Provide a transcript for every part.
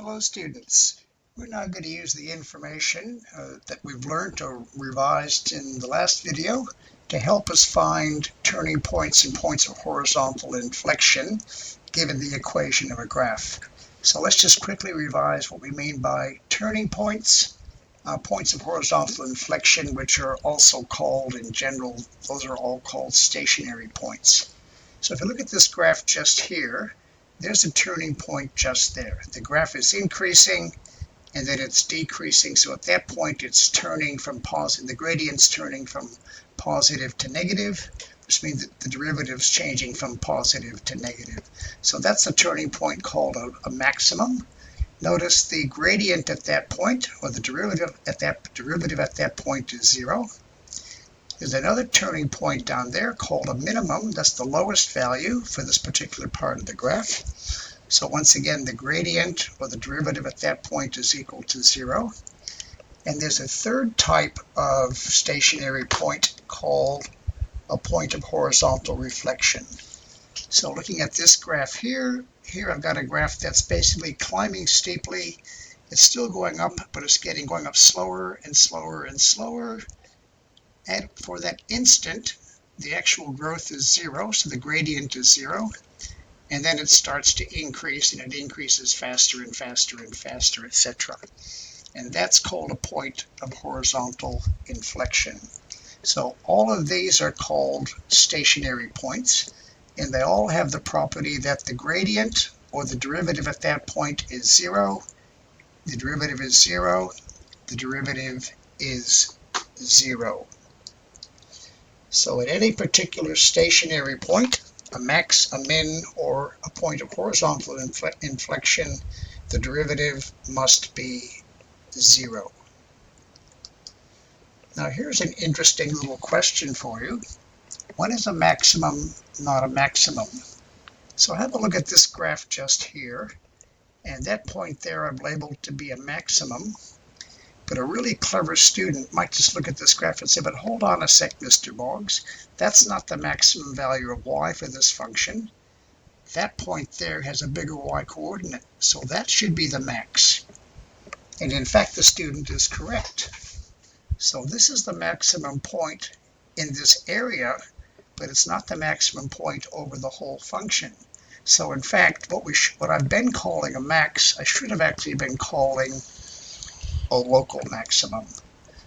Hello students. We're now going to use the information that we've learned or revised in the last video to help us find turning points and points of horizontal inflection given the equation of a graph. So let's just quickly revise what we mean by turning points, points of horizontal inflection, which are also called in general, those are all called stationary points. So if you look at this graph just here, there's a turning point just there. The graph is increasing and then it's decreasing. So at that point, it's turning from positive, the gradient's turning from positive to negative, which means that the derivative is changing from positive to negative. So that's a turning point called a maximum. Notice the gradient at that point, or the derivative at that point is 0. There's another turning point down there called a minimum. That's the lowest value for this particular part of the graph. So once again, the gradient or the derivative at that point is equal to 0. And there's a third type of stationary point called a point of horizontal reflection. So looking at this graph here I've got a graph that's basically climbing steeply. It's still going up, but it's going up slower and slower and slower. And for that instant, the actual growth is 0, so the gradient is 0. And then it starts to increase, and it increases faster and faster and faster, etc. And that's called a point of horizontal inflection. So all of these are called stationary points, and they all have the property that the gradient or the derivative at that point is 0. The derivative is 0. The derivative is 0. So at any particular stationary point, a max, a min, or a point of horizontal inflection, the derivative must be 0. Now here's an interesting little question for you. When is a maximum not a maximum? So have a look at this graph just here, and that point there I've labeled to be a maximum. But a really clever student might just look at this graph and say, but hold on a sec, Mr. Boggs. That's not the maximum value of y for this function. That point there has a bigger y coordinate, so that should be the max. And in fact, the student is correct. So this is the maximum point in this area, but it's not the maximum point over the whole function. So in fact, what I've been calling a max, I should have actually been calling a local maximum.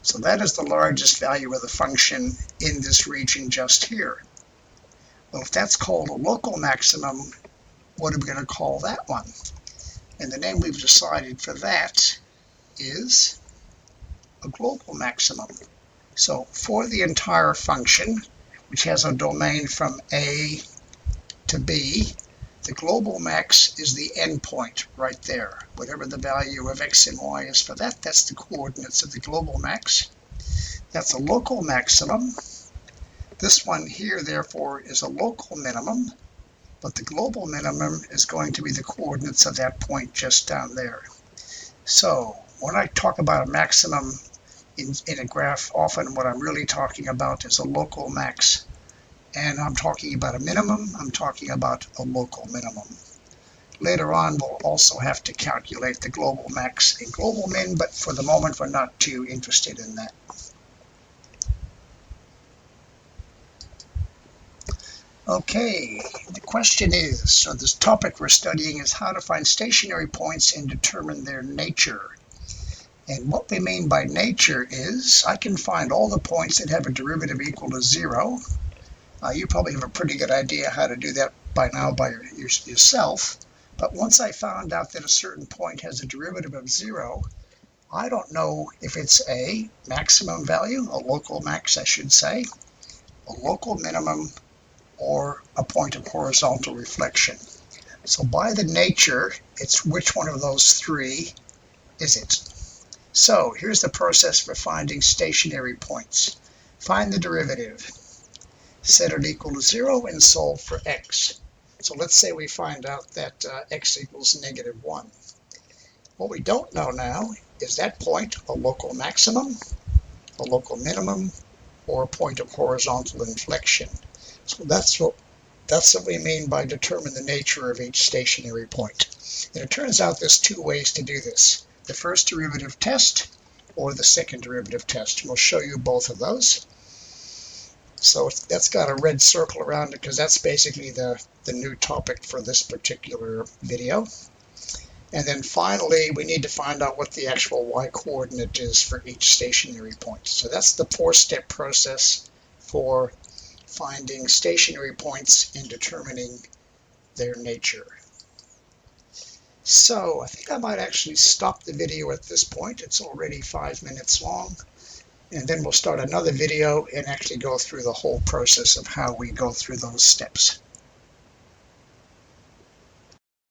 So that is the largest value of the function in this region just here. Well, if that's called a local maximum, what are we going to call that one? And the name we've decided for that is a global maximum. So for the entire function, which has a domain from A to B, the global max is the endpoint right there. Whatever the value of x and y is for that, that's the coordinates of the global max. That's a local maximum. This one here, therefore, is a local minimum, but the global minimum is going to be the coordinates of that point just down there. So when I talk about a maximum in a graph, often what I'm really talking about is a local max. And I'm talking about a minimum, I'm talking about a local minimum. Later on, we'll also have to calculate the global max and global min, but for the moment, we're not too interested in that. Okay, the question is, so this topic we're studying is how to find stationary points and determine their nature. And what we mean by nature is, I can find all the points that have a derivative equal to 0. You probably have a pretty good idea how to do that by now by yourself. But once I found out that a certain point has a derivative of 0, I don't know if it's a maximum value, a local max I should say, a local minimum, or a point of horizontal reflection. So by the nature, it's which one of those three is it? So here's the process for finding stationary points. Find the derivative. Set it equal to 0 and solve for x. So let's say we find out that x equals -1. What we don't know now is that point a local maximum, a local minimum, or a point of horizontal inflection. So that's what That's what we mean by determine the nature of each stationary point. And it turns out there's two ways to do this. The first derivative test or the second derivative test. We'll show you both of those. So that's got a red circle around it because that's basically the new topic for this particular video. And then finally, we need to find out what the actual y-coordinate is for each stationary point. So that's the four-step process for finding stationary points and determining their nature. So I think I might actually stop the video at this point. It's already 5 minutes long. And then we'll start another video and actually go through the whole process of how we go through those steps.